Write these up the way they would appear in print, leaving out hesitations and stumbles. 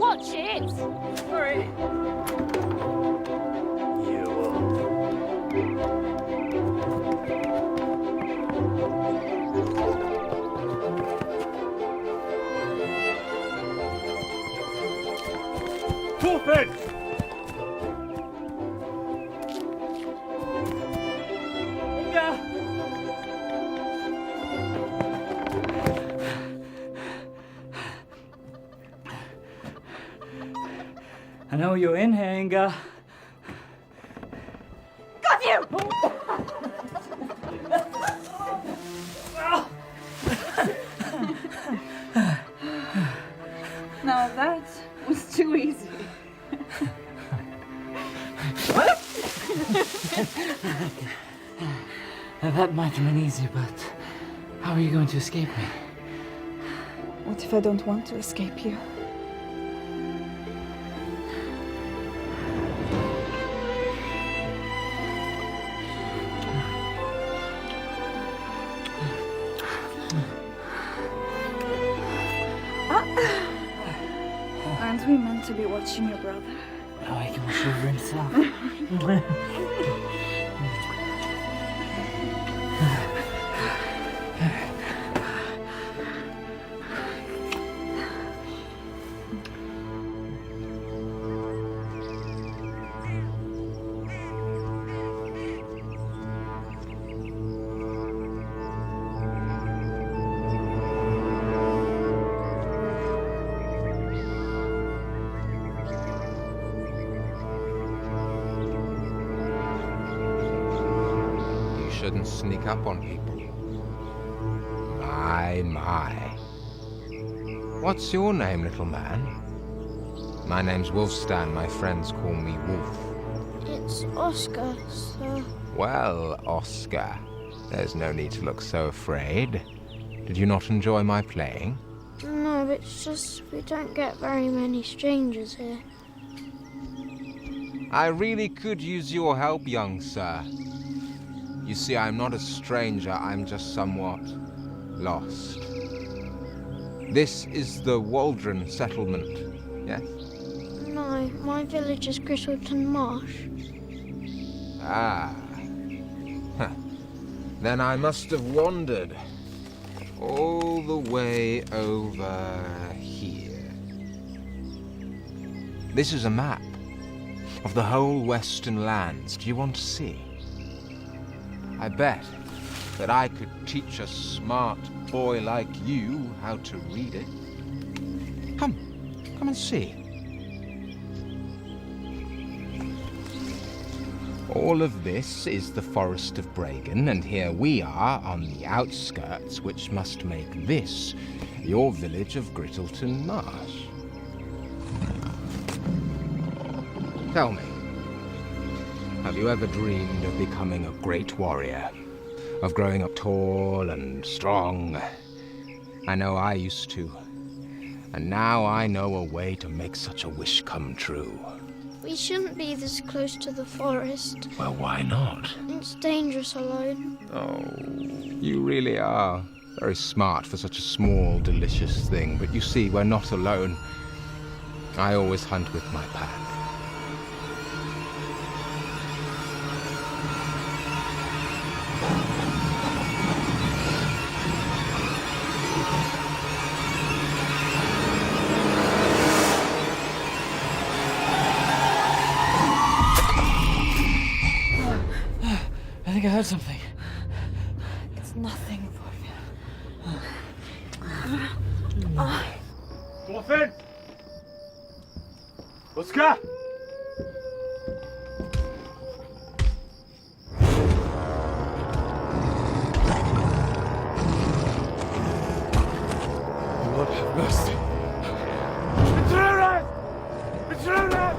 watch it! Sorry. Forfeit! I know you're in here, Inga. Got you! Now that was too easy. That might have been easy, but how are you going to escape me? What if I don't want to escape you? Aren't we meant to be watching your brother? No, he can wash over himself. Shouldn't sneak up on people. My. What's your name, little man? My name's Wolfstan. My friends call me Wolf. It's Oscar, sir. Well, Oscar, there's no need to look so afraid. Did you not enjoy my playing? No, it's just we don't get very many strangers here. I really could use your help, young sir. You see, I'm not a stranger, I'm just somewhat lost. This is the Waldron settlement, yes? No, my village is Grittleton Marsh. Ah. Huh. Then I must have wandered all the way over here. This is a map of the whole Western lands. Do you want to see? I bet that I could teach a smart boy like you how to read it. Come and see. All of this is the Forest of Bragan, and here we are on the outskirts, which must make this your village of Grittleton Marsh. Tell me, have you ever dreamed of becoming a great warrior? Of growing up tall and strong? I know I used to. And now I know a way to make such a wish come true. We shouldn't be this close to the forest. Well, why not? It's dangerous alone. Oh, you really are very smart for such a small, delicious thing. But you see, we're not alone. I always hunt with my pack. I think I heard something. It's nothing, Forfeit! Oscar! Lord have mercy. Intruder! Intruder!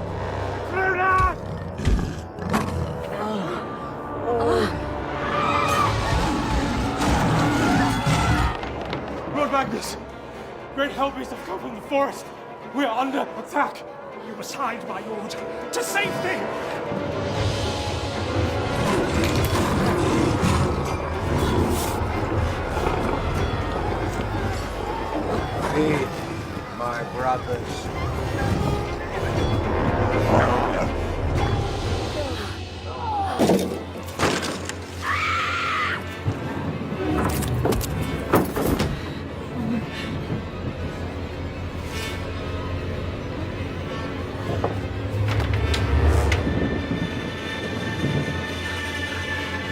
Intruder! Lord Magnus! Great helpers have come from the forest. We are under attack. You must hide, my lord, to safety! Feed my brothers.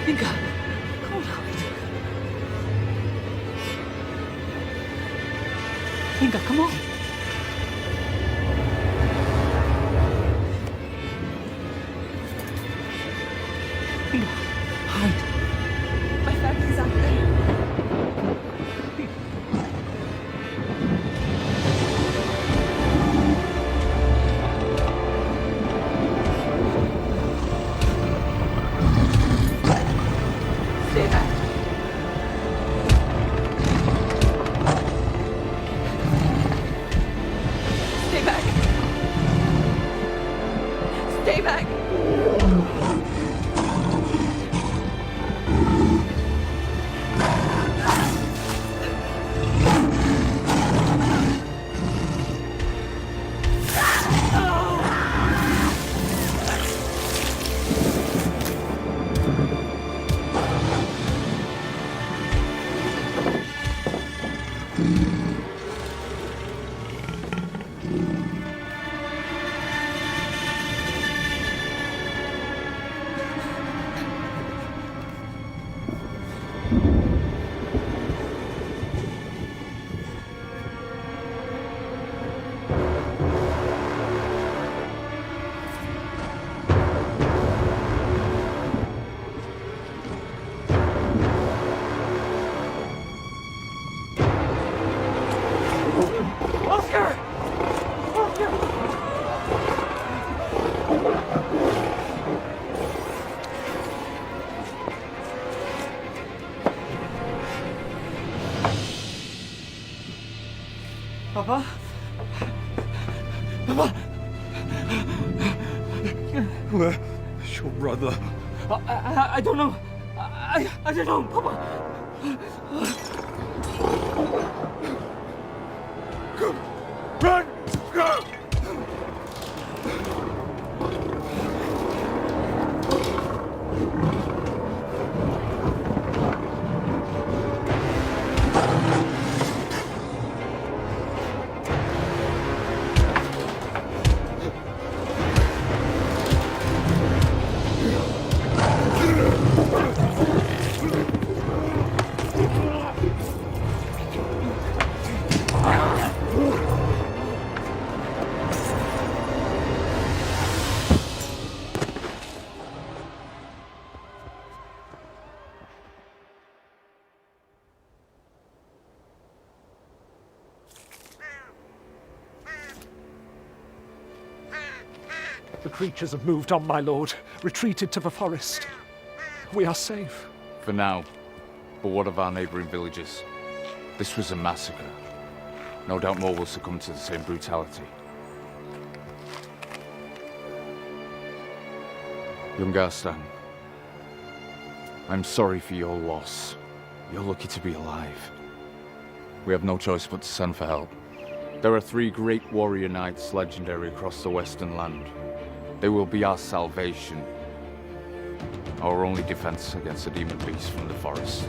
Inga, come on. Inga, come on. Inga, hide. My family's out there. Stay back. Stay back. Stay back. Oscar! Papa? Papa? Where's your brother? I don't know. I don't know, Papa. Run! Go! The creatures have moved on, my lord. Retreated to the forest. We are safe. For now. But what of our neighbouring villages? This was a massacre. No doubt more will succumb to the same brutality. Young Garstan, I'm sorry for your loss. You're lucky to be alive. We have no choice but to send for help. There are 3 great warrior knights legendary across the Western Land. They will be our salvation. Our only defense against the demon beast from the forest.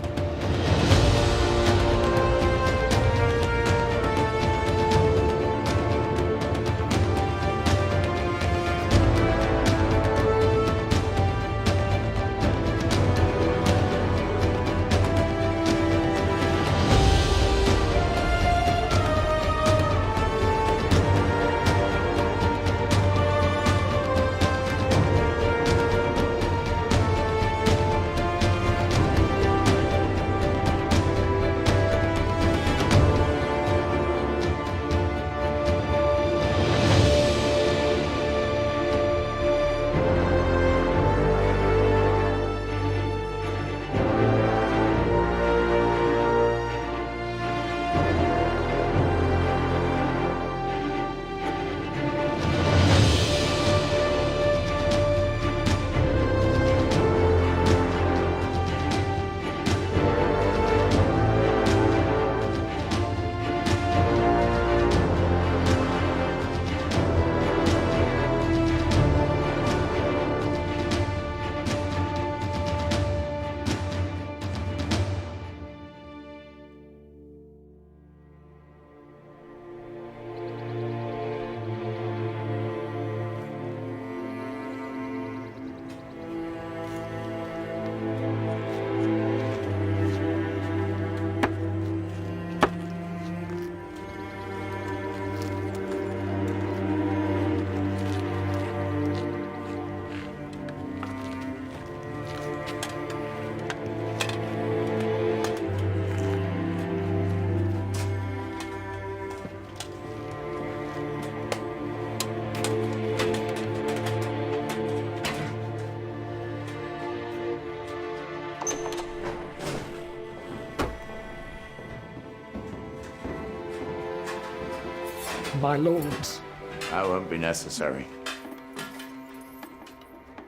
my lords. That won't be necessary.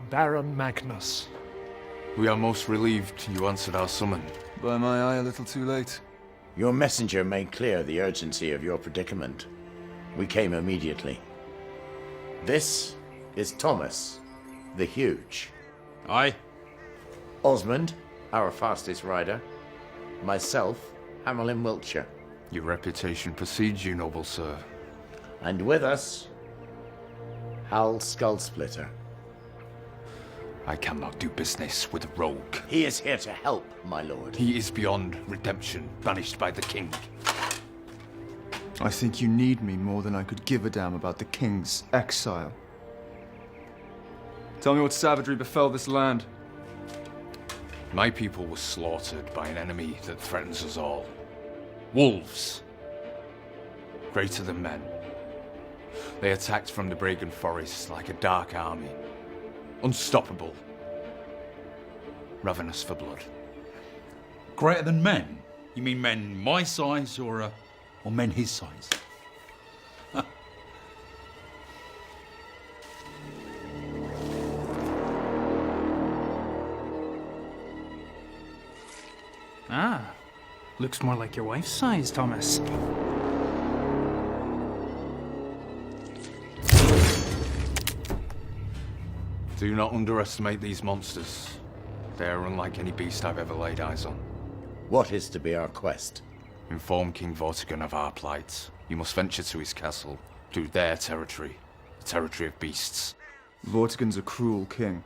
Baron Magnus. We are most relieved you answered our summon. By my eye, a little too late. Your messenger made clear the urgency of your predicament. We came immediately. This is Thomas, the Huge. Aye. Osmond, our fastest rider. Myself, Hamill in Wiltshire. Your reputation precedes you, noble sir. And with us, Hal Skullsplitter. I cannot do business with a rogue. He is here to help, my lord. He is beyond redemption, banished by the king. I think you need me more than I could give a damn about the king's exile. Tell me what savagery befell this land. My people were slaughtered by an enemy that threatens us all. Wolves. Greater than men. They attacked from the Bregan Forest like a dark army. Unstoppable. Ravenous for blood. Greater than men? You mean men my size or men his size? Ah, looks more like your wife's size, Thomas. Do not underestimate these monsters. They are unlike any beast I've ever laid eyes on. What is to be our quest? Inform King Vortigern of our plight. You must venture to his castle, to their territory, the territory of beasts. Vortigern's a cruel king.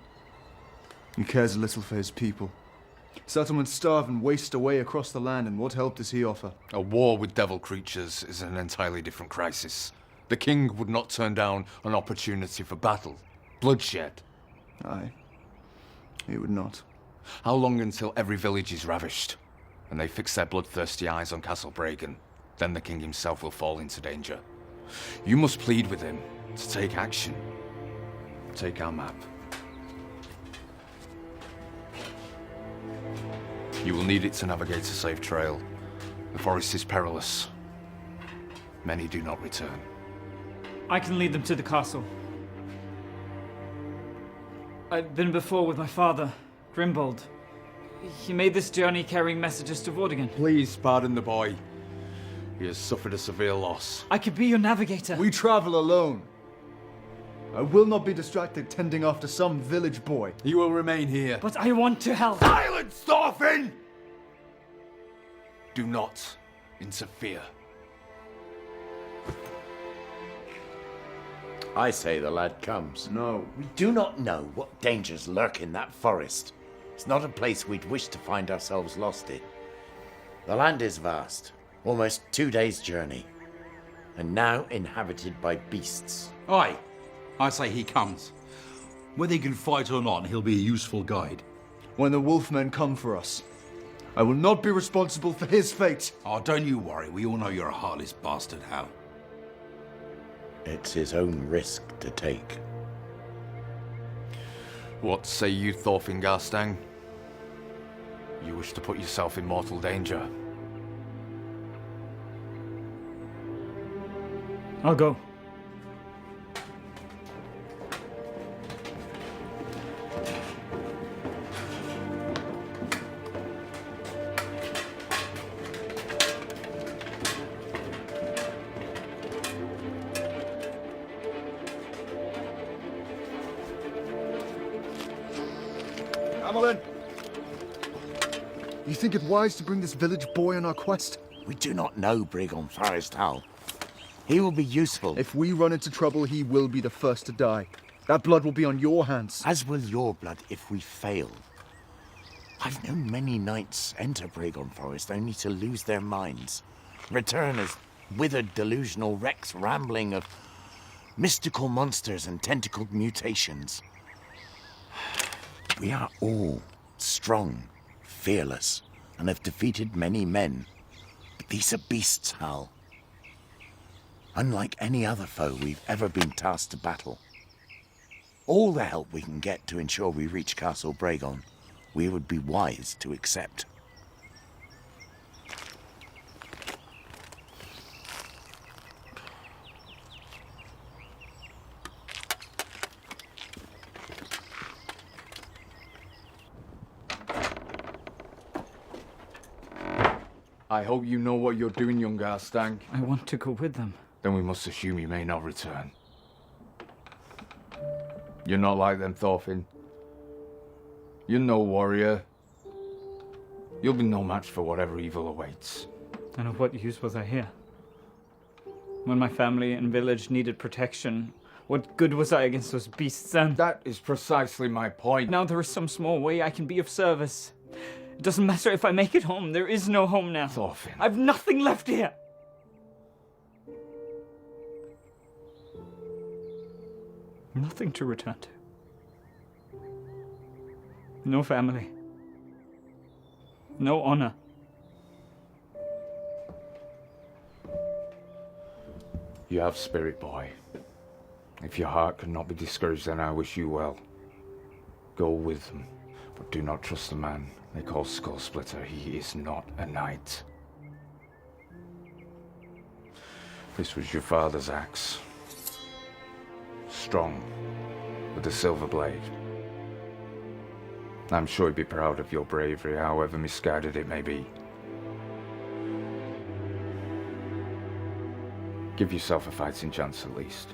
He cares little for his people. Settlements starve and waste away across the land, and what help does he offer? A war with devil creatures is an entirely different crisis. The king would not turn down an opportunity for battle, bloodshed. Aye. He would not. How long until every village is ravished, and they fix their bloodthirsty eyes on Castle Bregan? Then the king himself will fall into danger. You must plead with him to take action. Take our map. You will need it to navigate a safe trail. The forest is perilous. Many do not return. I can lead them to the castle. I've been before with my father, Grimbold. He made this journey carrying messages to Vortigern. Please pardon the boy. He has suffered a severe loss. I could be your navigator. We travel alone. I will not be distracted tending after some village boy. He will remain here. But I want to help. Silence, Thorfinn! Do not interfere. I say the lad comes. No. We do not know what dangers lurk in that forest. It's not a place we'd wish to find ourselves lost in. The land is vast, almost 2 days' journey, and now inhabited by beasts. Aye, I say he comes. Whether he can fight or not, he'll be a useful guide. When the wolfmen come for us, I will not be responsible for his fate. Oh, don't you worry. We all know you're a heartless bastard, Hal. It's his own risk to take. What say you, Thorfinn Garstang? You wish to put yourself in mortal danger. I'll go. Amelin! You think it wise to bring this village boy on our quest? We do not know Bregan Forest, Hal. He will be useful. If we run into trouble, he will be the first to die. That blood will be on your hands. As will your blood if we fail. I've known many knights enter Bregan Forest only to lose their minds. Return as withered, delusional wrecks rambling of mystical monsters and tentacled mutations. We are all strong, fearless, and have defeated many men. But these are beasts, Hal. Unlike any other foe we've ever been tasked to battle. All the help we can get to ensure we reach Castle Bregan, we would be wise to accept. I hope you know what you're doing, young Garstang. I want to go with them. Then we must assume you may not return. You're not like them, Thorfinn. You're no warrior. You'll be no match for whatever evil awaits. And of what use was I here? When my family and village needed protection, what good was I against those beasts then? That is precisely my point. Now there is some small way I can be of service. It doesn't matter if I make it home. There is no home now. Thorfinn. I've nothing left here. Nothing to return to. No family. No honor. You have spirit, boy. If your heart cannot be discouraged, then I wish you well. Go with them, but do not trust the man they call Skull Splitter. He is not a knight. This was your father's axe. Strong, with a silver blade. I'm sure he'd be proud of your bravery, however misguided it may be. Give yourself a fighting chance at least.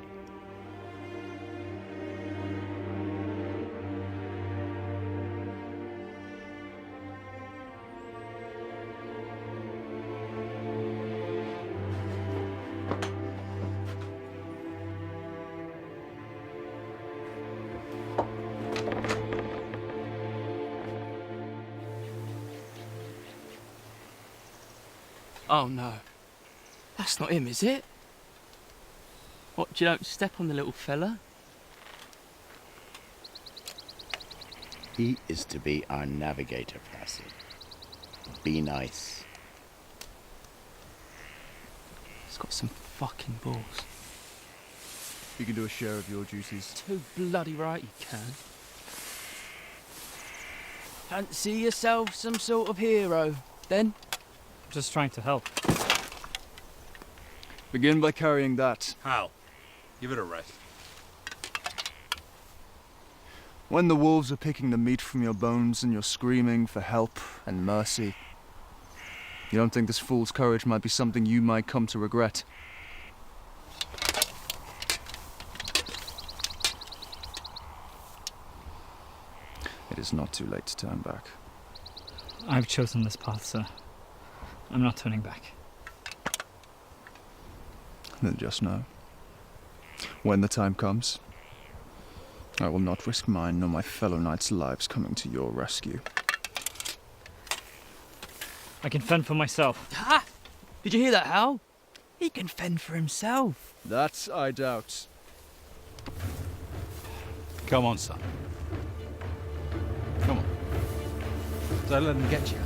Oh no, that's not him, is it? What, you don't step on the little fella? He is to be our navigator, Percy. Be nice. He's got some fucking balls. You can do a share of your duties. Too bloody right you can. Fancy yourself some sort of hero, then? Just trying to help. Begin by carrying that. How? Give it a rest. When the wolves are picking the meat from your bones and you're screaming for help and mercy, you don't think this fool's courage might be something you might come to regret? It is not too late to turn back. I've chosen this path, sir. I'm not turning back. Then just know, when the time comes, I will not risk mine nor my fellow knights' lives coming to your rescue. I can fend for myself. Ha! Did you hear that, Hal? He can fend for himself. That I doubt. Come on, son. Come on. Don't let him get you.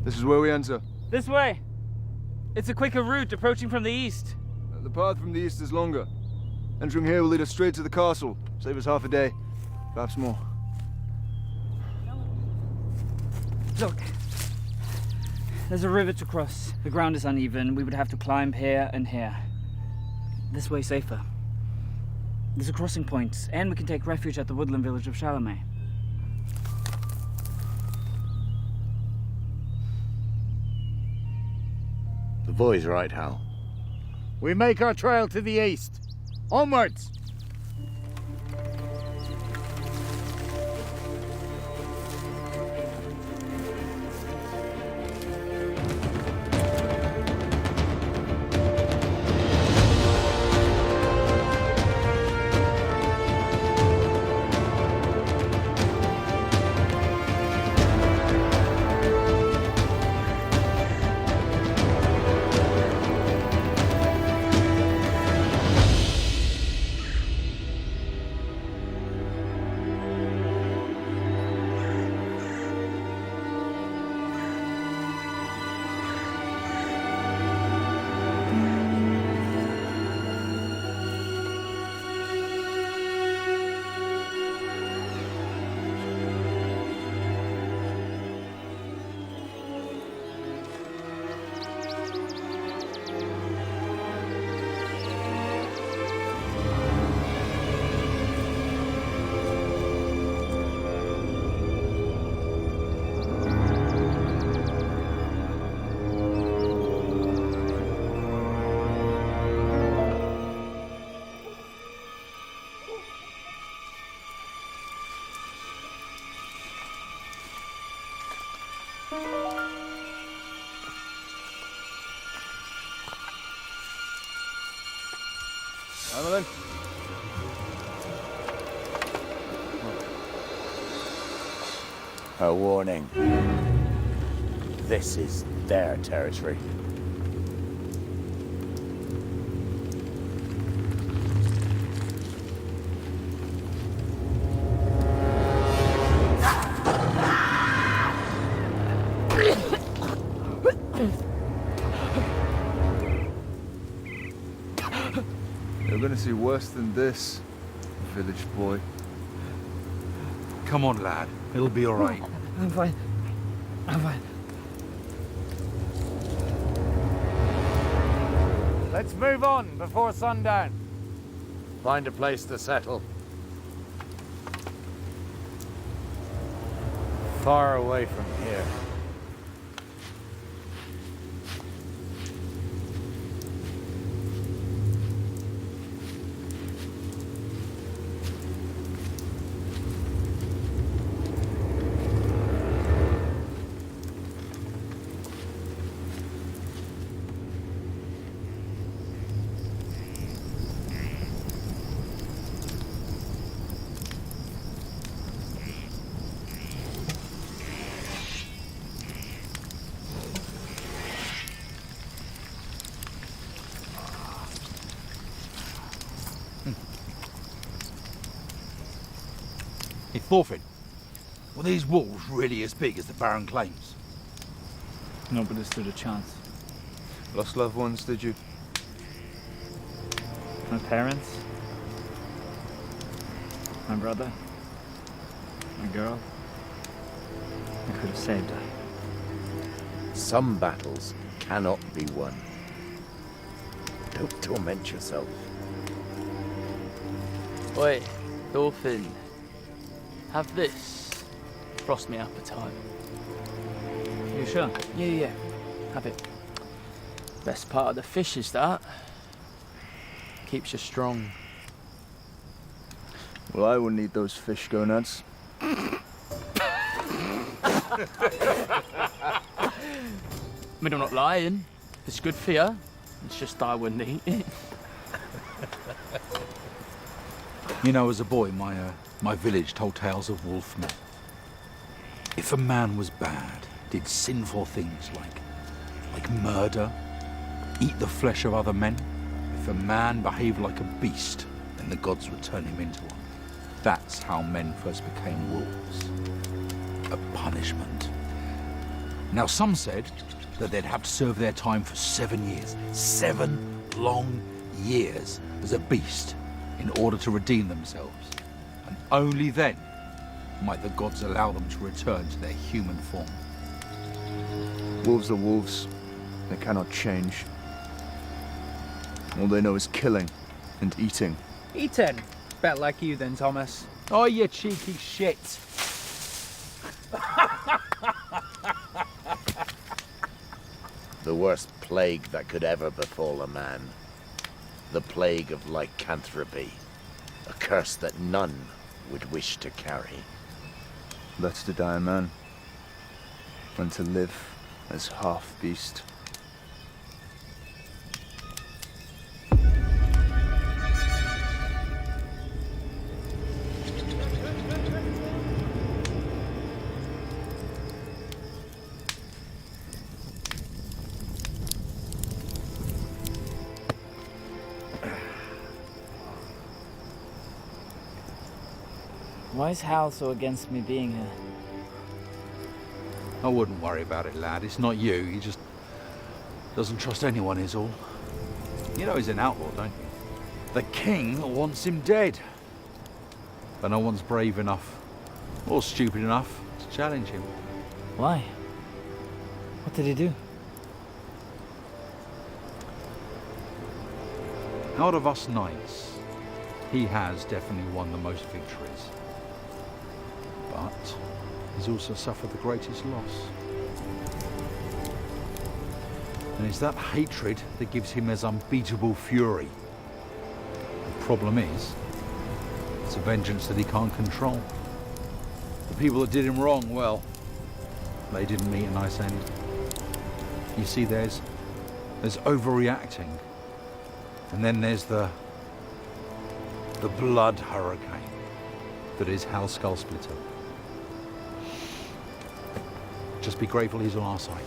This is where we enter. This way! It's a quicker route approaching from the east. The path from the east is longer. Entering here will lead us straight to the castle. Save us half a day, perhaps more. Look. There's a river to cross. The ground is uneven. We would have to climb here and here. This way safer. There's a crossing point, and we can take refuge at the woodland village of Chalamet. The boy's right, Hal. We make our trail to the east. Onwards! Evelyn? A warning. This is their territory. You're gonna see worse than this, village boy. Come on, lad. It'll be all right. I'm fine. I'm fine. Let's move on before sundown. Find a place to settle. Far away from here. Hey, Thorfinn, were these wolves really as big as the Baron claims? Nobody stood a chance. Lost loved ones, did you? My parents, my brother, my girl. I could have saved her. Some battles cannot be won. Don't torment yourself. Oi, Thorfinn. Have this. Frost me appetite. You sure? Yeah. Have it. Best part of the fish is that. Keeps you strong. Well, I wouldn't eat those fish gonads. I'm not lying. It's good for you. It's just I wouldn't eat it. You know, as a boy, my village told tales of wolfmen. If a man was bad, did sinful things like murder, eat the flesh of other men, if a man behaved like a beast, then the gods would turn him into one. That's how men first became wolves. A punishment. Now, some said that they'd have to serve their time for 7 years. 7 long years as a beast in order to redeem themselves. And only then might the gods allow them to return to their human form. Wolves are wolves. They cannot change. All they know is killing and eating. Eaten. Bet like you then, Thomas. Oh, you cheeky shit. The worst plague that could ever befall a man. The plague of lycanthropy. A curse that none would wish to carry. Better to die a man than to live as half beast. Why is Hal so against me being here? I wouldn't worry about it, lad. It's not you. He just doesn't trust anyone is all. You know he's an outlaw, don't you? The king wants him dead. But no one's brave enough, or stupid enough, to challenge him. Why? What did he do? Out of us knights, he has definitely won the most victories. But he's also suffered the greatest loss. And it's that hatred that gives him his unbeatable fury. The problem is, it's a vengeance that he can't control. The people that did him wrong, well, they didn't meet a nice end. You see, there's overreacting. And then there's the the blood hurricane that is Hal Skullsplitter. Just be grateful he's on our side.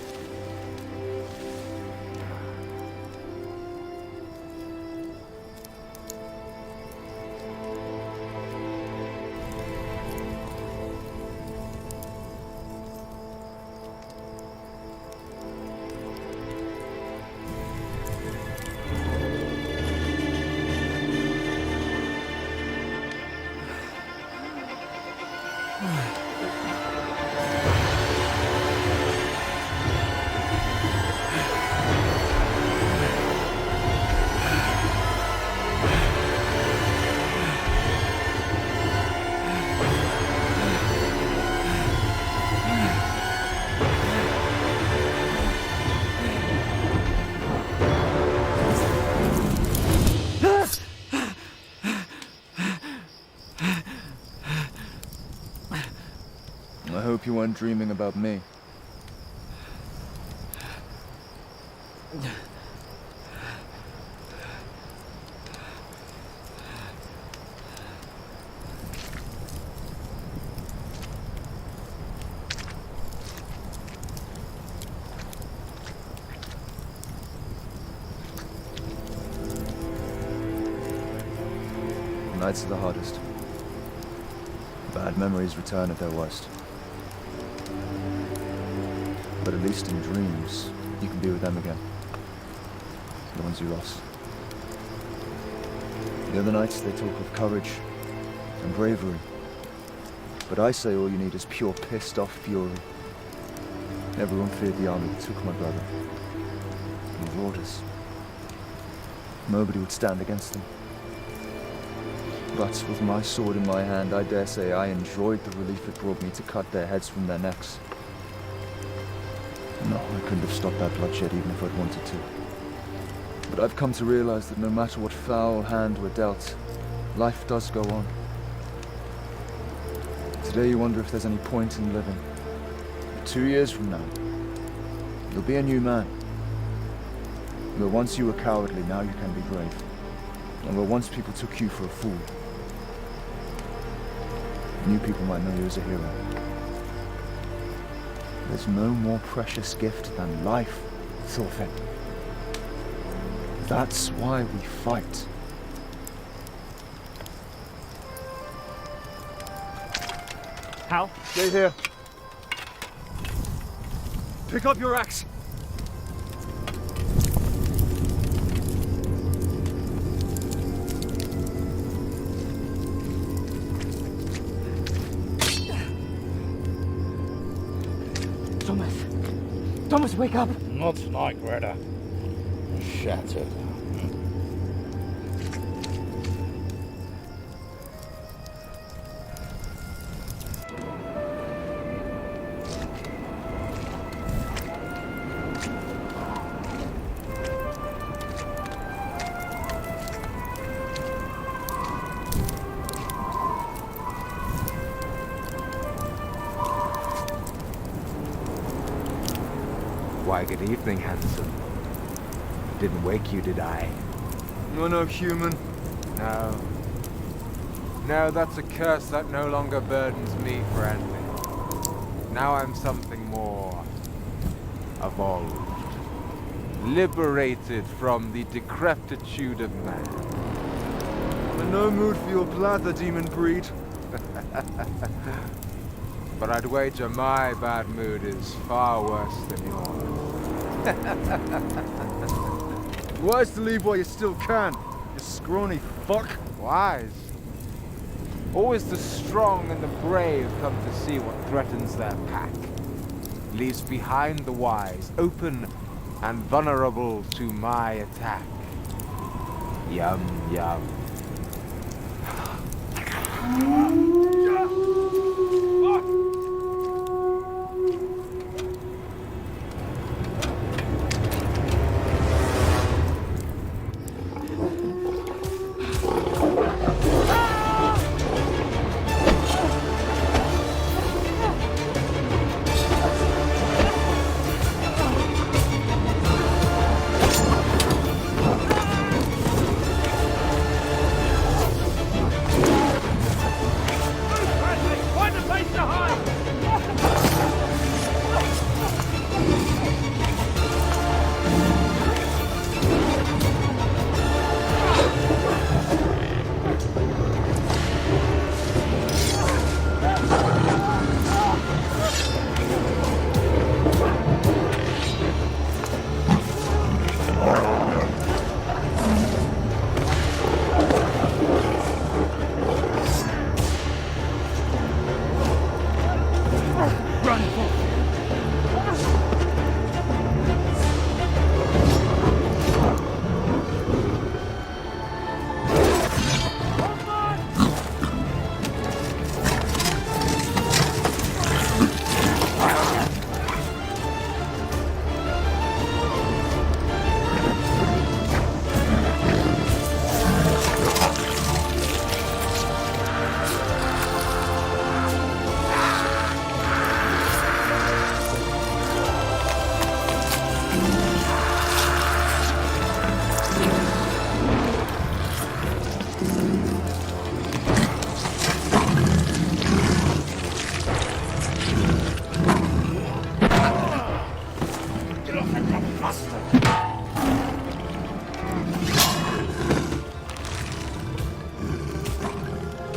I hope you weren't dreaming about me. Nights are the hardest. Bad memories return at their worst. But at least in dreams, you can be with them again. The ones you lost. The other nights, they talk of courage and bravery. But I say all you need is pure pissed off fury. Everyone feared the army that took my brother. His orders. Nobody would stand against them. But with my sword in my hand, I dare say I enjoyed the relief it brought me to cut their heads from their necks. No, I couldn't have stopped that bloodshed even if I'd wanted to. But I've come to realize that no matter what foul hand we're dealt, life does go on. Today you wonder if there's any point in living. But 2 years from now, you'll be a new man. Where once you were cowardly, now you can be brave. And where once people took you for a fool, new people might know you as a hero. There's no more precious gift than life, Thorfinn. That's why we fight. Hal? Stay here. Pick up your axe! Thomas, wake up! Not tonight, Greta. Shattered. Why, good evening, handsome. Didn't wake you, did I? You're no human. No. No, that's a curse that no longer burdens me, friend. Now I'm something more evolved. Liberated from the decrepitude of man. I'm in no mood for your blather, demon breed. But I'd wager my bad mood is far worse than yours. Wise to leave while you still can, you scrawny fuck. Wise? Always the strong and the brave come to see what threatens their pack. Leaves behind the wise, open and vulnerable to my attack. Yum, yum.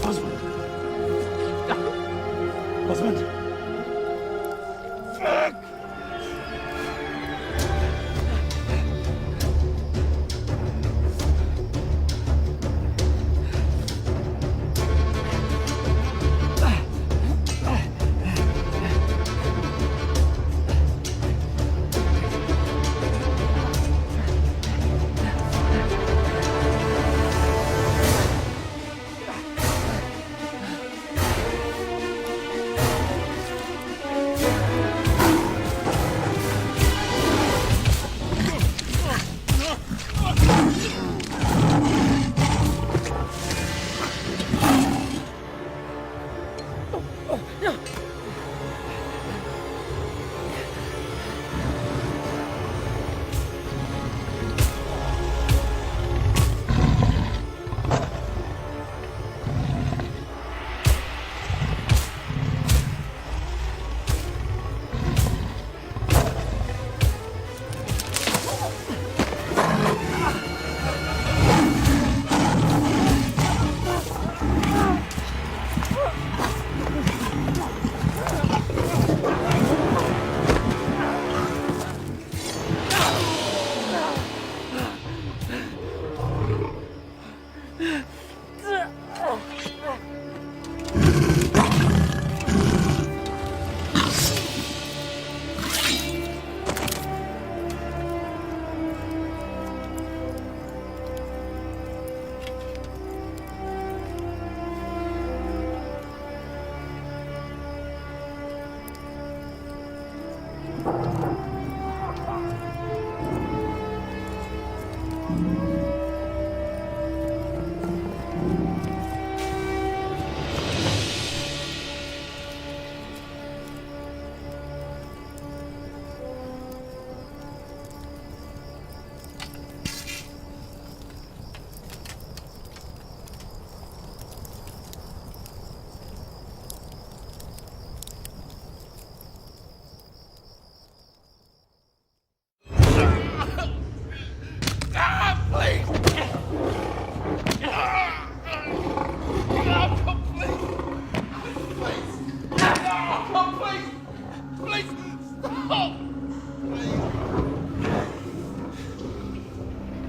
Osmond! Osmond! Fuck!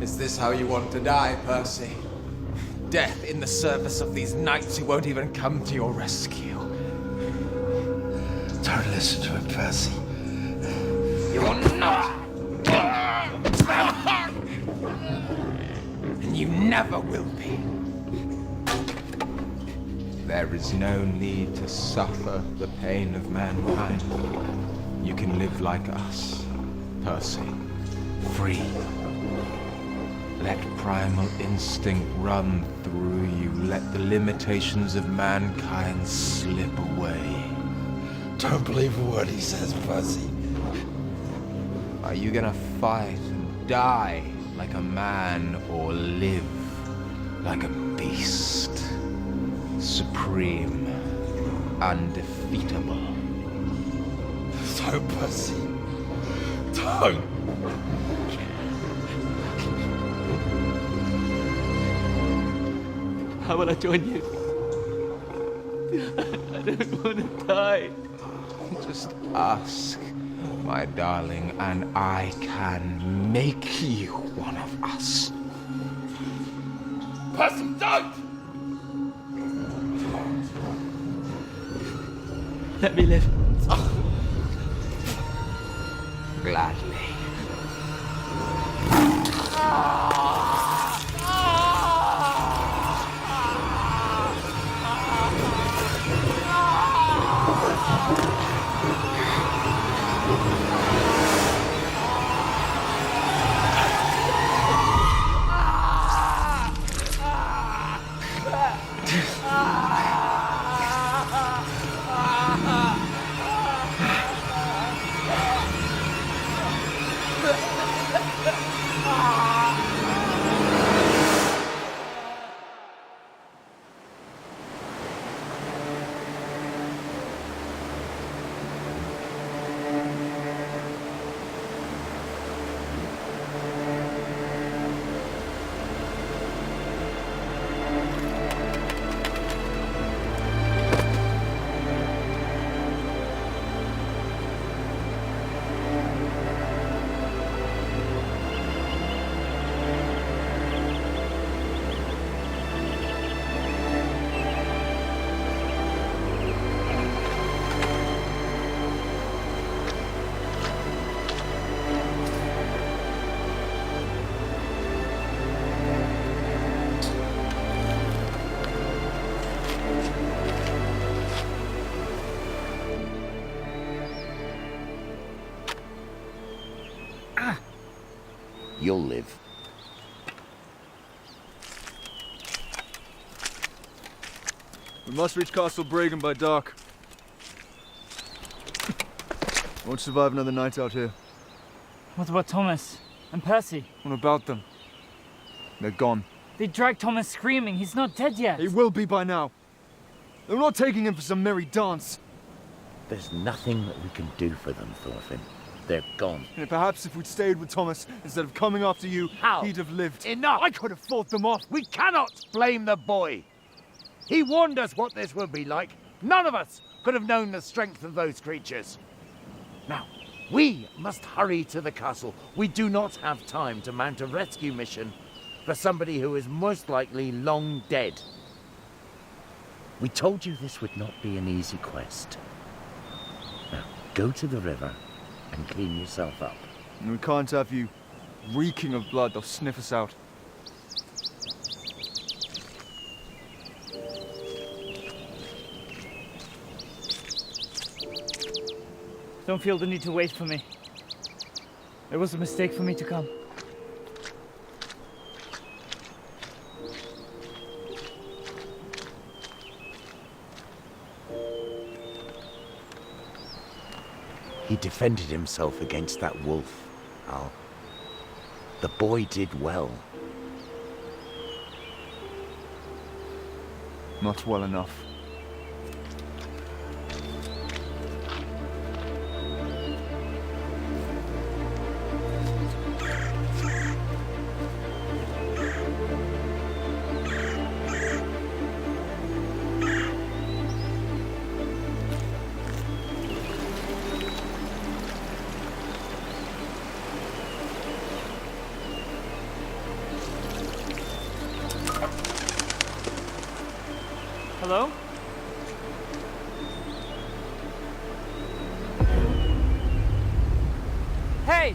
Is this how you want to die, Percy? Death in the service of these knights who won't even come to your rescue. Don't listen to him, Percy. You will not! And you never will be. There is no need to suffer the pain of mankind. You can live like us, Percy. Free. Let primal instinct run through you. Let the limitations of mankind slip away. Don't believe a word he says, Percy. Are you gonna fight and die like a man, or live like a beast? Supreme, undefeatable. Don't, Percy. Don't. How will I join you? I don't want to die. Just ask, my darling, and I can make you one of us. Percy, don't! Let me live. Gladly. you'll live. We must reach Castle Bregan by dark. Won't survive another night out here. What about Thomas and Percy? What about them? They're gone. They dragged Thomas screaming. He's not dead yet. He will be by now. They're not taking him for some merry dance. There's nothing that we can do for them, Thorfinn. They're gone. And perhaps if we'd stayed with Thomas, instead of coming after you, he'd have lived. Enough! I could have fought them off. We cannot blame the boy. He warned us what this would be like. None of us could have known the strength of those creatures. Now, we must hurry to the castle. We do not have time to mount a rescue mission for somebody who is most likely long dead. We told you this would not be an easy quest. Now, go to the river and clean yourself up. And we can't have you reeking of blood. They'll sniff us out. Don't feel the need to wait for me. It was a mistake for me to come. He defended himself against that wolf, Al. The boy did well. Not well enough. Hello? Hey!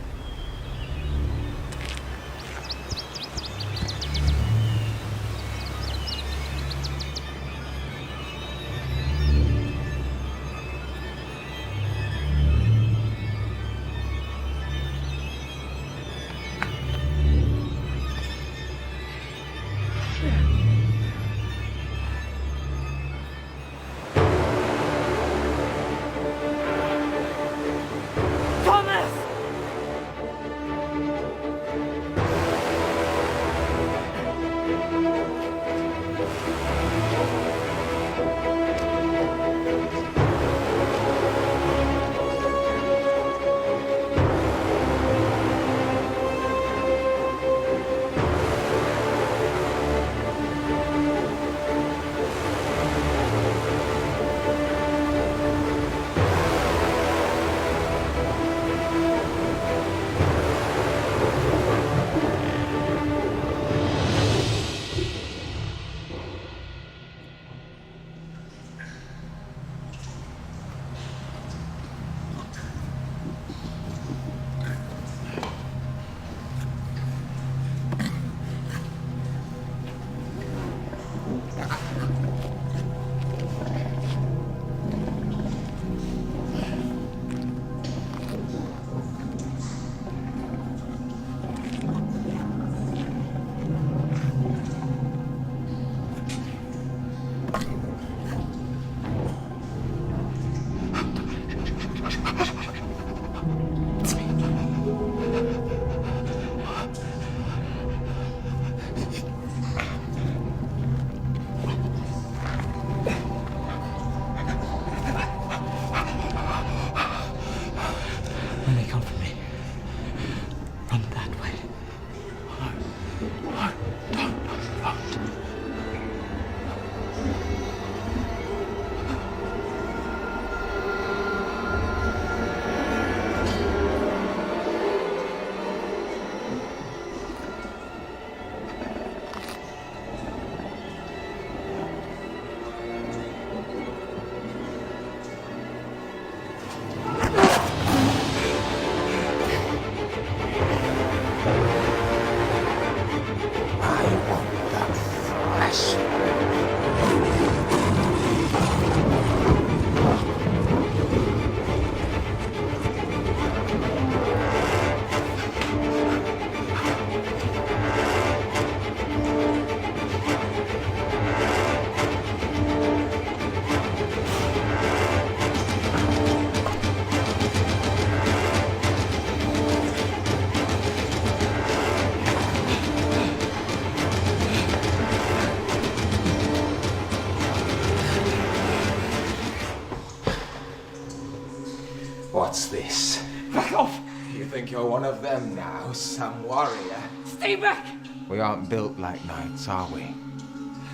this? Back off! You think you're one of them now, some warrior? Stay back! We aren't built like knights, are we?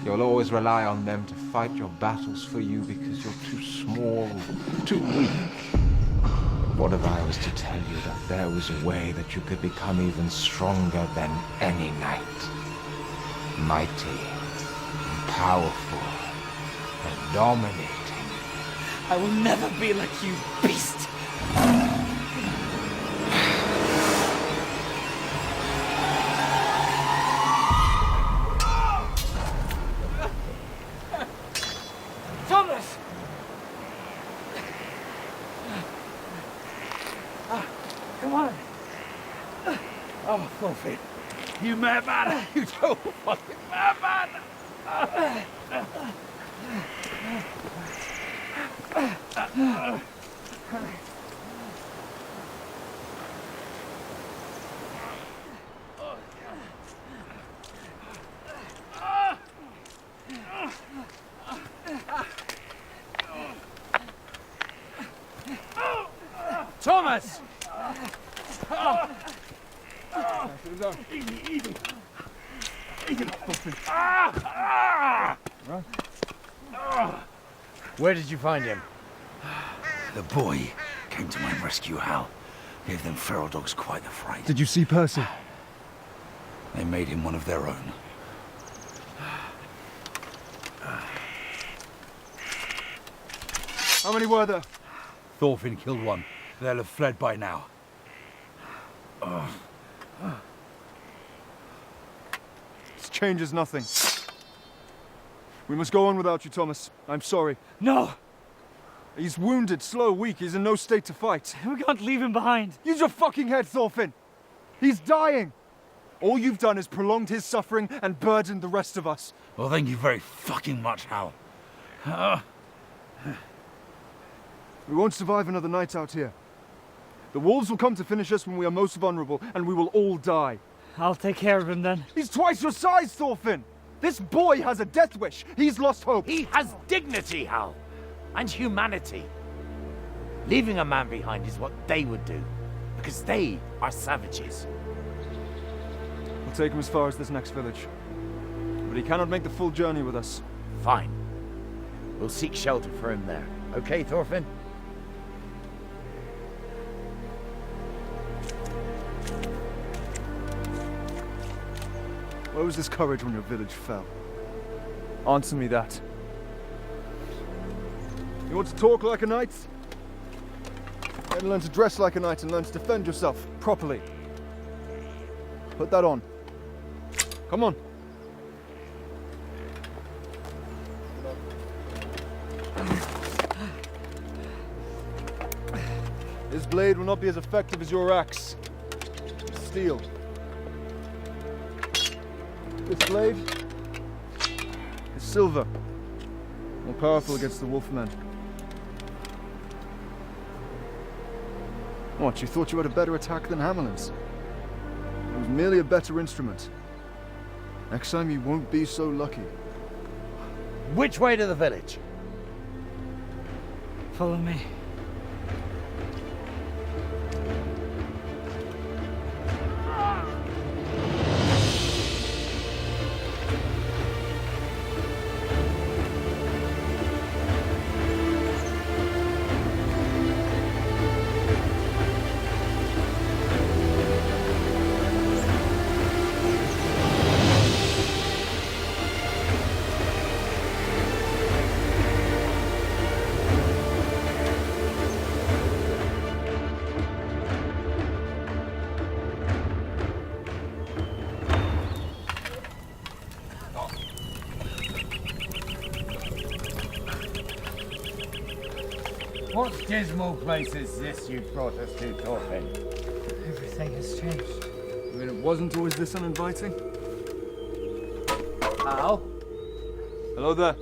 You'll always rely on them to fight your battles for you because you're too small, too weak. What if I was to tell you that there was a way that you could become even stronger than any knight? Mighty, and powerful, and dominating. I will never be like you, beast! Thomas! Come on. Oh, Thorfinn. You madman! You total fucking madman! Thomas! Easy. Where did you find him? The boy came to my rescue, Hal. Gave them feral dogs quite the fright. Did you see Percy? They made him one of their own. How many were there? Thorfinn killed one. They'll have fled by now. This changes nothing. We must go on without you, Thomas. I'm sorry. No! He's wounded, slow, weak. He's in no state to fight. We can't leave him behind. Use your fucking head, Thorfinn! He's dying! All you've done is prolonged his suffering and burdened the rest of us. Well, thank you very fucking much, Hal. We won't survive another night out here. The wolves will come to finish us when we are most vulnerable, and we will all die. I'll take care of him then. He's twice your size, Thorfinn! This boy has a death wish. He's lost hope. He has dignity, Hal, and humanity. Leaving a man behind is what they would do, because they are savages. We'll take him as far as this next village. But he cannot make the full journey with us. Fine. We'll seek shelter for him there. Okay, Thorfinn? Where was this courage when your village fell? Answer me that. You want to talk like a knight? Then learn to dress like a knight and learn to defend yourself properly. Put that on. Come on. This blade will not be as effective as your axe. It's steel. This blade is silver. More powerful against the wolfmen. What, you thought you had a better attack than Hamelин's? It was merely a better instrument. Next time you won't be so lucky. Which way to the village? Follow me. What dismal place is this you brought us to, Thorfinn? Everything has changed. I mean, it wasn't always this uninviting. Hal? Hello there.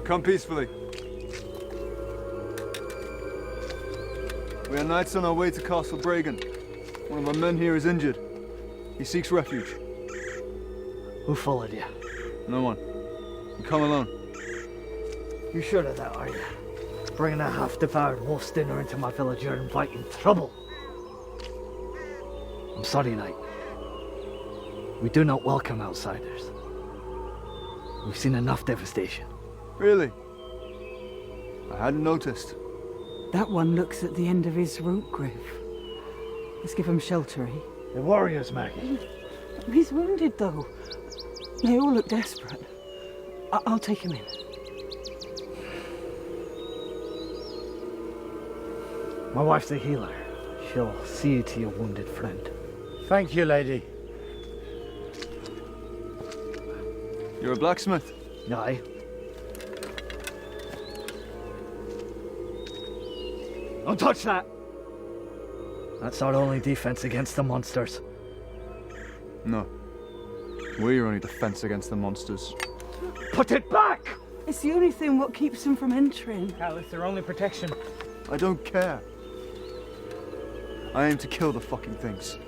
Come peacefully. We are knights on our way to Castle Bragan. One of our men here is injured. He seeks refuge. Who followed you? No one. You come alone. You sure of that, are you? Bringing a half-devoured wolf's dinner into my village, you're inviting trouble. I'm sorry, Knight. We do not welcome outsiders. We've seen enough devastation. Really? I hadn't noticed. That one looks at the end of his rope grave. Let's give him shelter, eh? The warriors, Maggie. He's wounded, though. They all look desperate. I'll take him in. My wife's a healer. She'll see you to your wounded friend. Thank you, lady. You're a blacksmith? Aye. Don't touch that! That's our only defense against the monsters. No. We're your only defense against the monsters. Put it back! It's the only thing what keeps them from entering. Hal, it's their only protection. I don't care. I aim to kill the fucking things.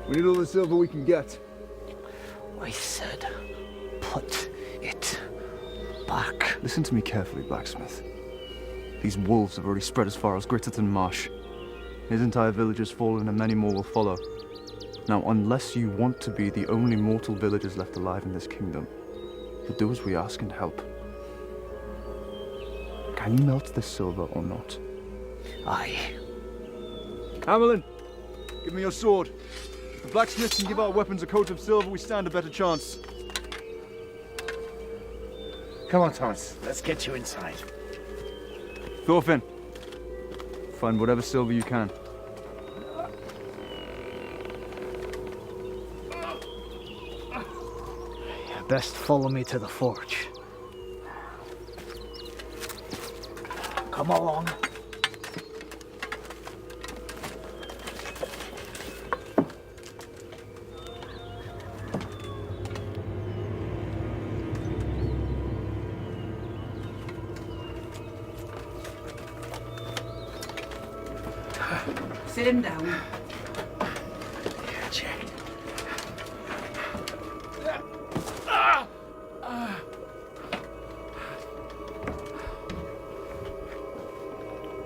We need all the silver we can get. I said, put it back. Listen to me carefully, blacksmith. These wolves have already spread as far as Gritterton Marsh. His entire village has fallen and many more will follow. Now, unless you want to be the only mortal villagers left alive in this kingdom, you'll do as we ask and help. Can you melt this silver or not? Aye. Hamelin, give me your sword. If the blacksmith can give our weapons a coat of silver, we stand a better chance. Come on, Thomas. Let's get you inside. Thorfinn, find whatever silver you can. Best follow me to the forge. Come along. Sit him down.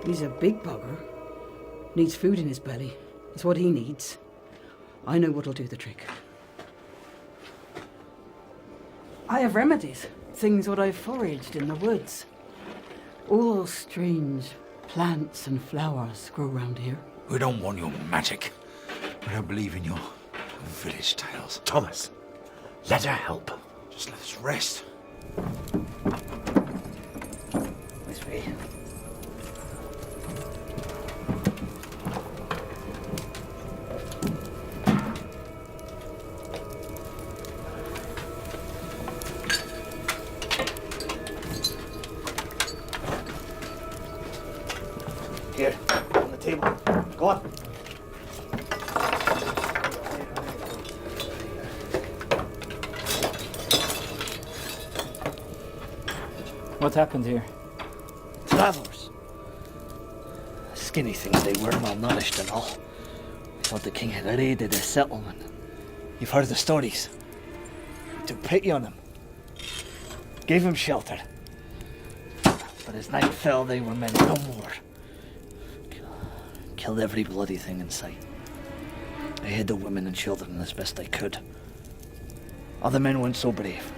He's a big bugger. Needs food in his belly. It's what he needs. I know what'll do the trick. I have remedies. Things what I've foraged in the woods. All those strange plants and flowers grow round here. We don't want your magic. We don't believe in your village tales. Thomas, let her help. Just let us rest. This way. Here, on the table. Go on. What happened here? Travelers. Skinny things they were, malnourished and all. We thought the king had raided his settlement. You've heard the stories. We took pity on them. Gave him shelter. But as night fell, they were men no more. Killed every bloody thing in sight. I hid the women and children as best I could. Other men weren't so brave.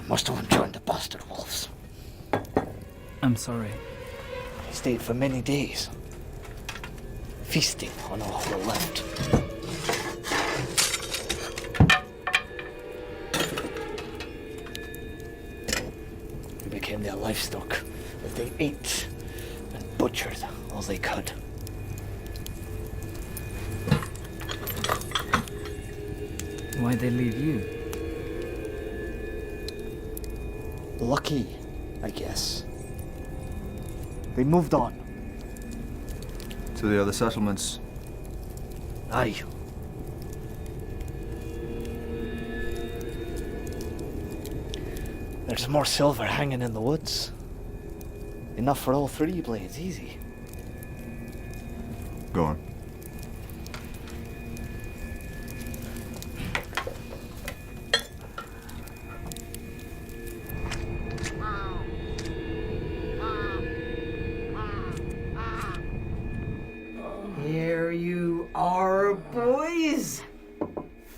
Most of them joined the bastard wolves. I'm sorry. They stayed for many days, feasting on all who were left. We became their livestock as they ate and butchered all they could. Why'd they leave you? Lucky, I guess. They moved on. To the other settlements. Aye. There's more silver hanging in the woods. Enough for all 3 blades, easy. Go on. Here you are, boys.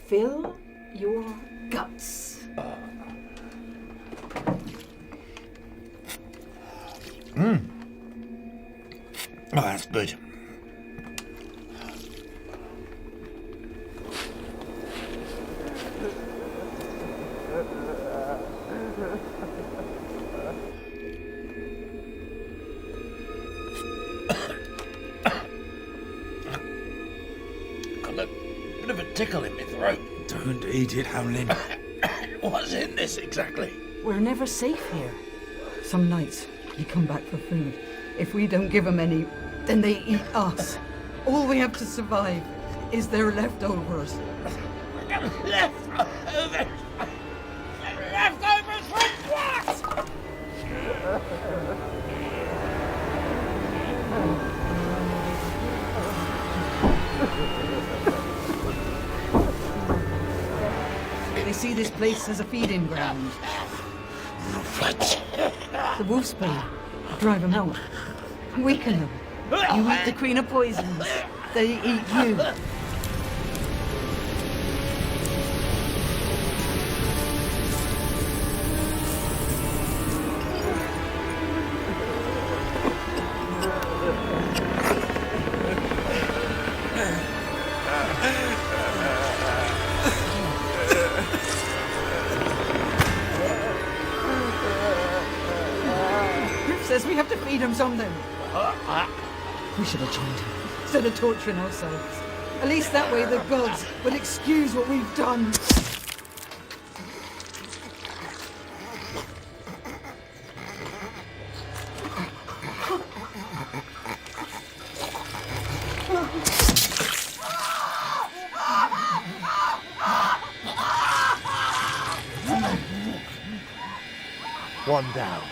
Fill your guts. Oh, that's good. Got a bit of a tickle in my throat. Don't eat it, Hamlin. What's in this exactly? We're never safe here. Some nights they come back for food. If we don't give them any, then they eat us. All we have to survive is their leftovers. Leftovers? Leftovers from what? They see this place as a feeding ground. The wolves play. Drive them out. Weaken them. You eat the queen of poisons. They eat you. Says we have to feed him something. We should have joined him instead of torturing ourselves. At least that way the gods will excuse what we've done. One down.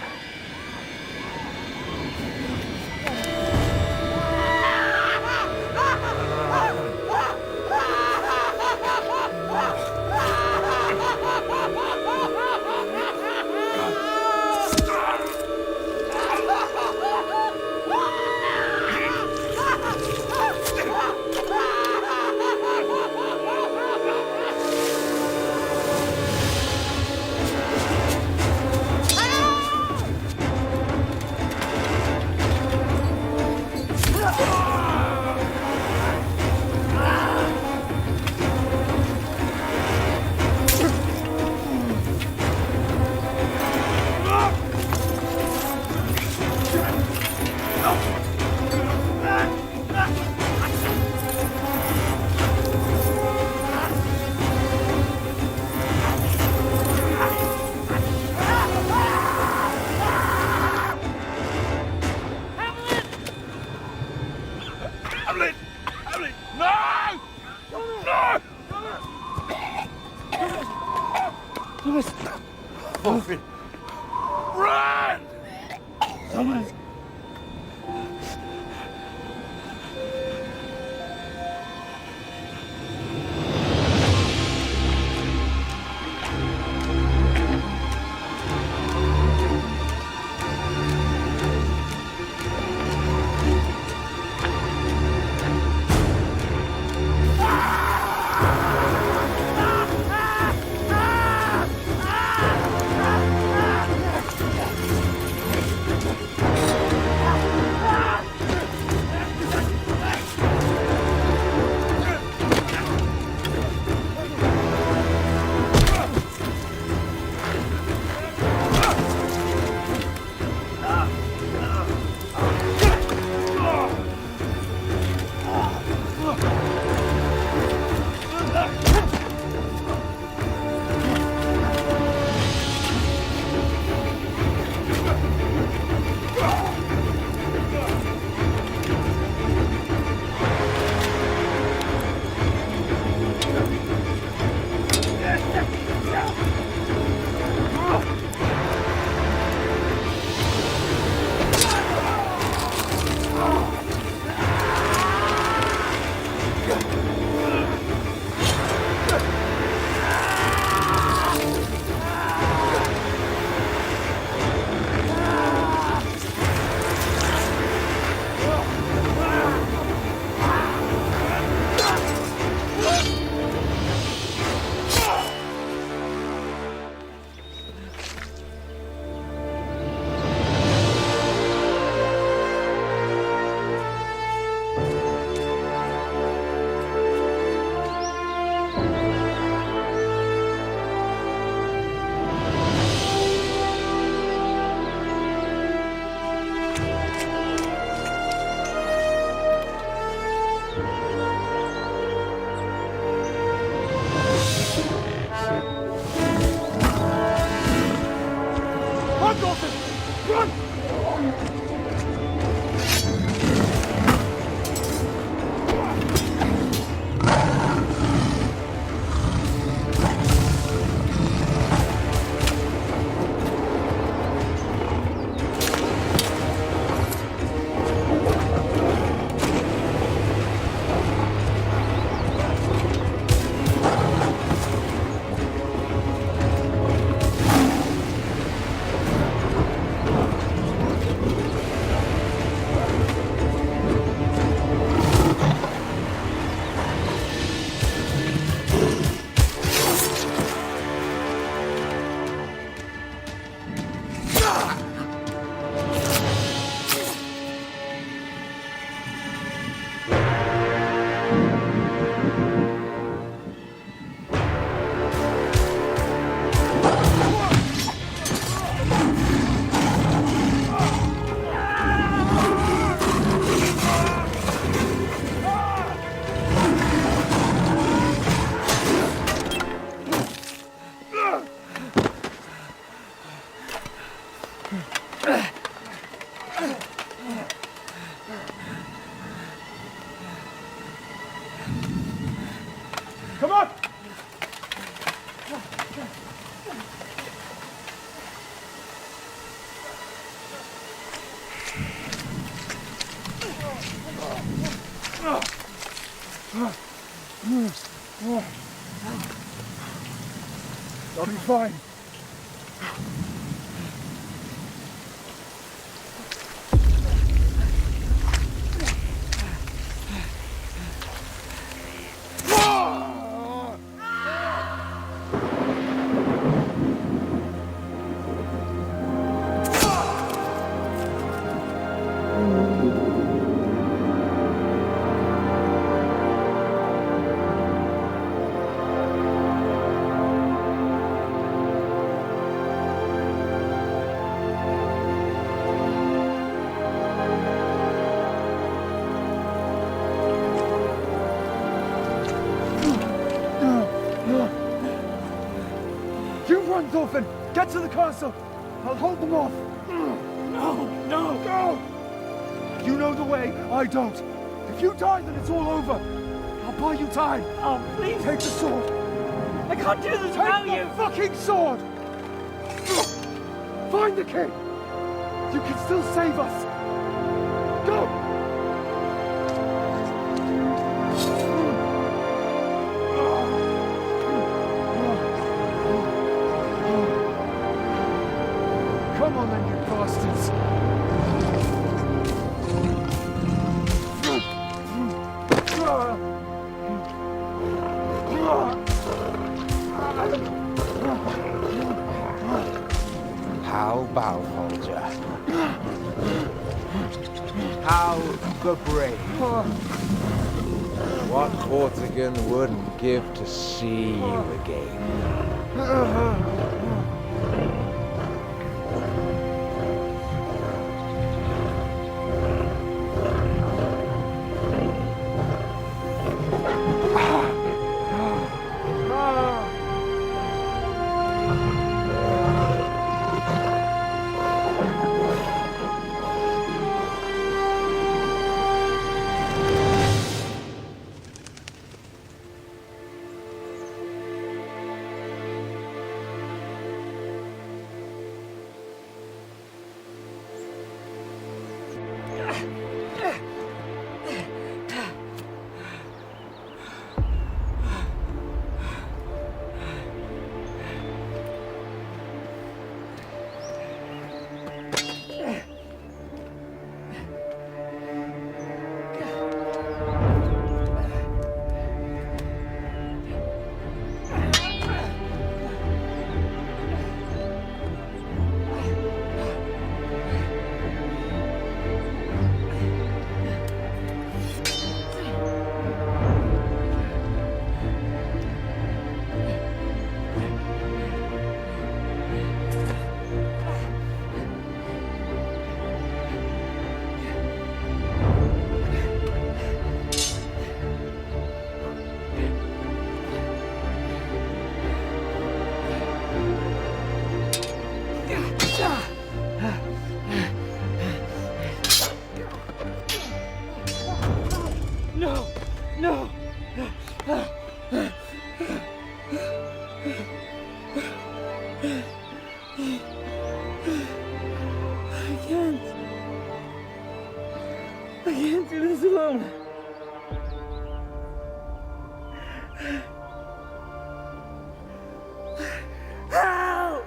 I'll be fine. You run, Thorfinn! Get to the castle! I'll hold them off! No! Go! You know the way, I don't. If you die, then it's all over. I'll buy you time. Oh, please! Take the sword! I can't do this Take without the you! fucking sword! Find the king! You can still save us! Go! Come on then, you bastards! How Balfolger? How the brave? What Vortigern wouldn't give to see you again? No! I can't do this alone. Help!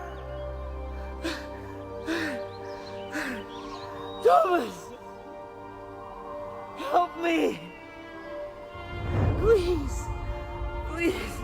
Thomas! Help me! Please! Please!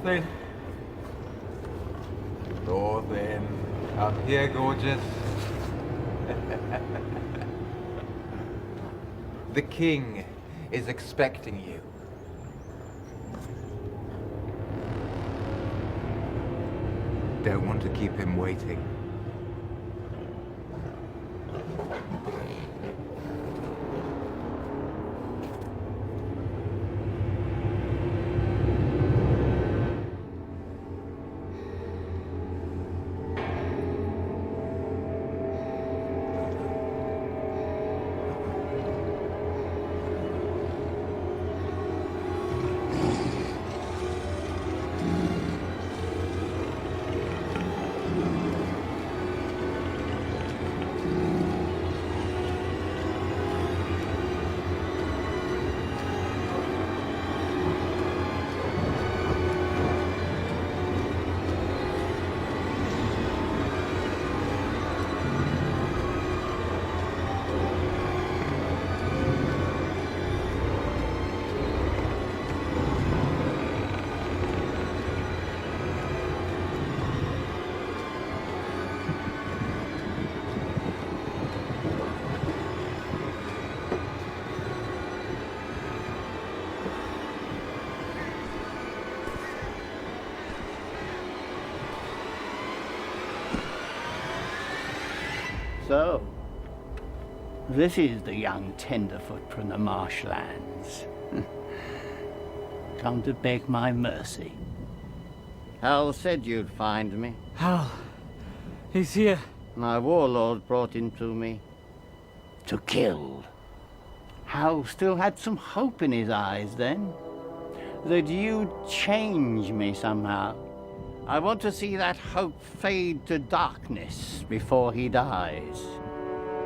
Thorfinn. Thorfinn, up here, gorgeous. The king is expecting you. Don't want to keep him waiting. So, this is the young tenderfoot from the marshlands. Come to beg my mercy. Hal said you'd find me. Hal, he's here. My warlord brought him to me. To kill. Hal still had some hope in his eyes then. That you'd change me somehow. I want to see that hope fade to darkness before he dies.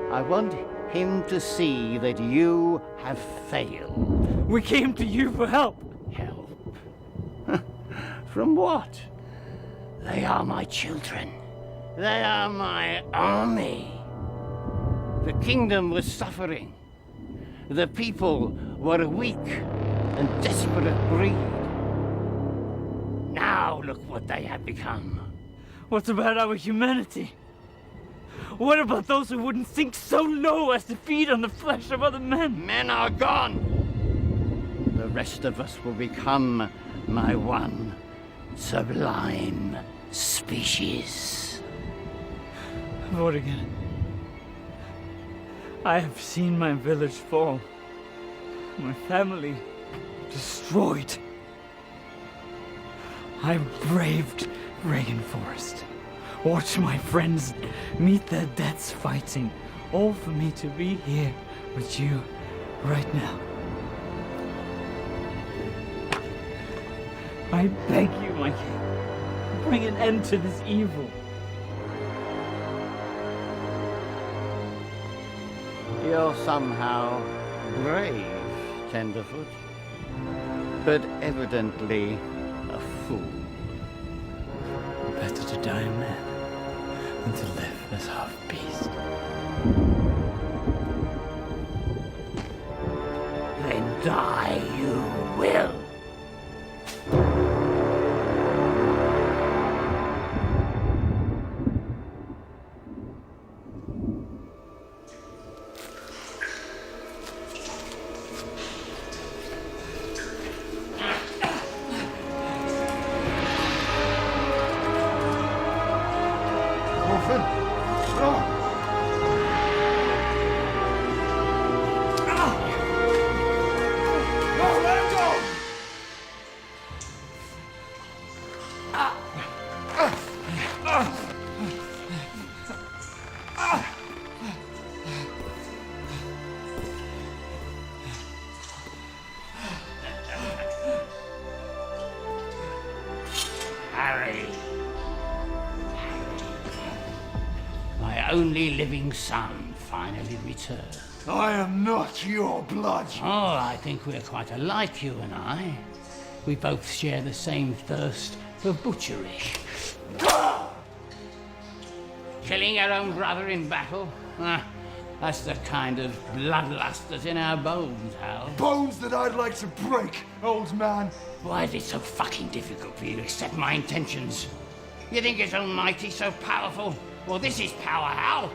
I want him to see that you have failed. We came to you for help. Help? From what? They are my children. They are my army. The kingdom was suffering. The people were weak and desperate greed. Now look what they have become. What about our humanity? What about those who wouldn't sink so low as to feed on the flesh of other men? Men are gone. The rest of us will become my one sublime species. Vortigern, I have seen my village fall. My family destroyed. I braved Regan Forest. Watched my friends meet their deaths fighting. All for me to be here with you right now. I beg you, my king, bring an end to this evil. You're somehow brave, Tenderfoot, but evidently a fool. Better to die a man than to live as half beast. Then die you will. Only living son finally returned. I am not your blood. Oh, I think we're quite alike, you and I. We both share the same thirst for butchery. Killing your own brother in battle? That's the kind of bloodlust that's in our bones, Hal. Bones that I'd like to break, old man. Why is it so fucking difficult for you to accept my intentions? You think you're so mighty, so powerful? Well, this is power, Hal.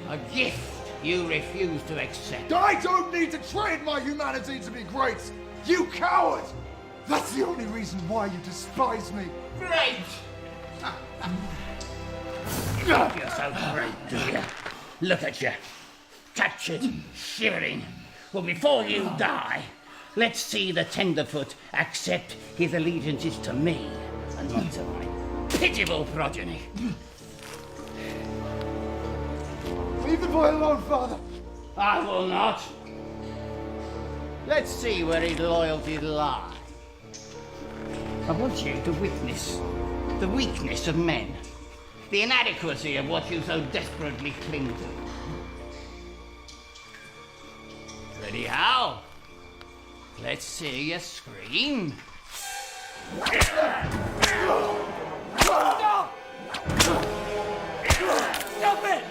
A gift you refuse to accept. I don't need to trade my humanity to be great! You coward! That's the only reason why you despise me. Great! You're so great, do you? Look at you. Captured, shivering. Well, before you die, let's see the tenderfoot accept his allegiances to me and not to my pitiable progeny. Leave the boy alone, Father. I will not. Let's see where his loyalties lie. I want you to witness the weakness of men, the inadequacy of what you so desperately cling to. Ready, Hal? Let's see you scream. Stop! Stop it!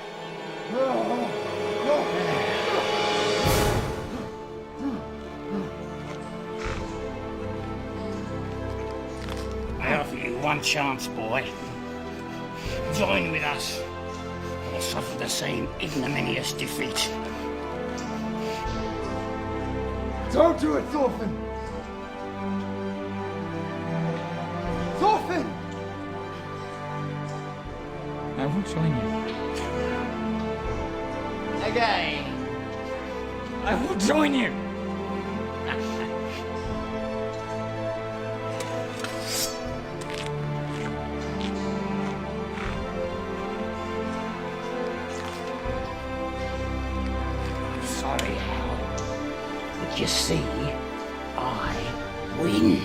I offer you one chance, boy. Join with us, or suffer the same ignominious defeat. Don't do it, Thorfinn! Thorfinn! I will join you. Again. I will join you. Sorry, Hal. But you see, I win.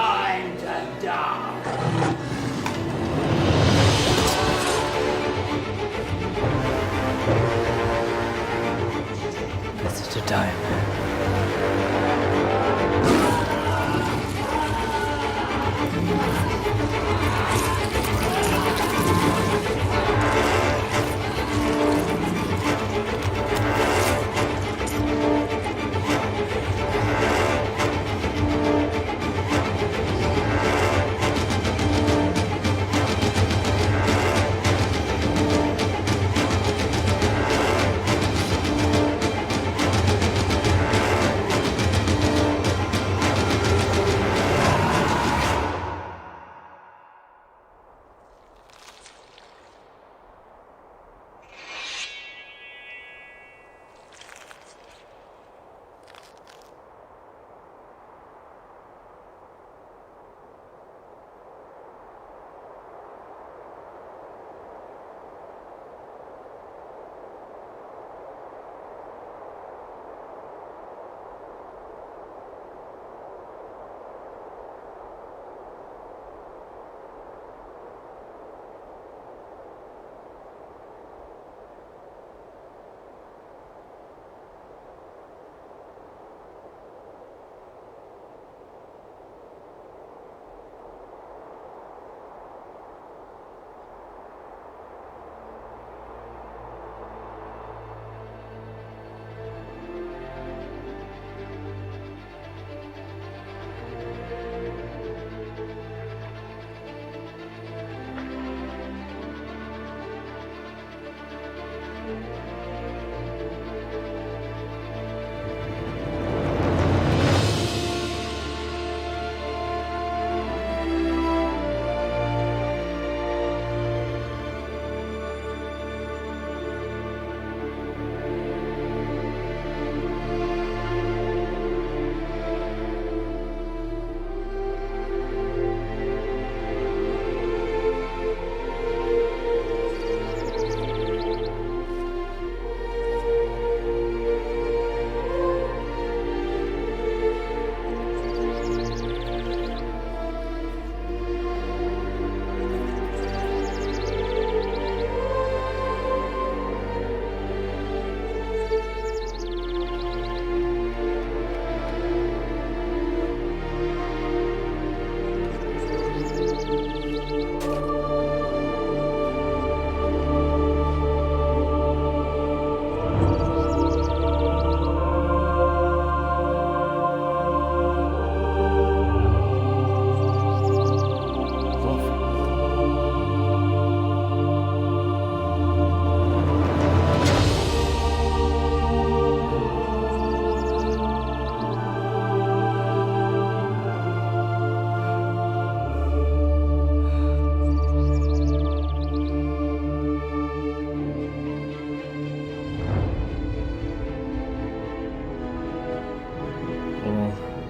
time to die. Better to die.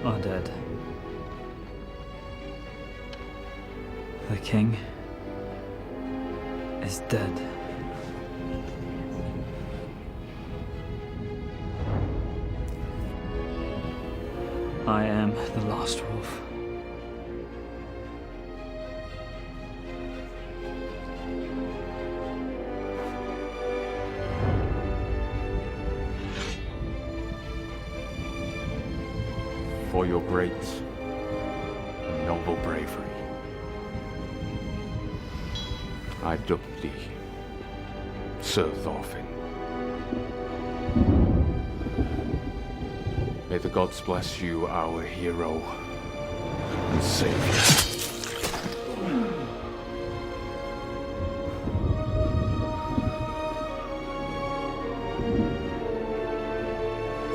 Are dead. The king is dead. I am the last wolf. For your great and noble bravery, I dub thee Sir Thorfinn. May the gods bless you, our hero and savior.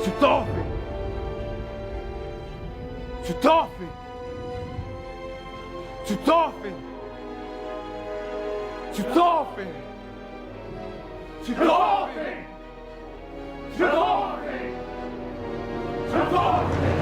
Sir Thorfinn! Sir Thorfinn! Sir Thorfinn! Sir Thorfinn! Sir Thorfinn! Sir Thorfinn! Sir Thorfinn!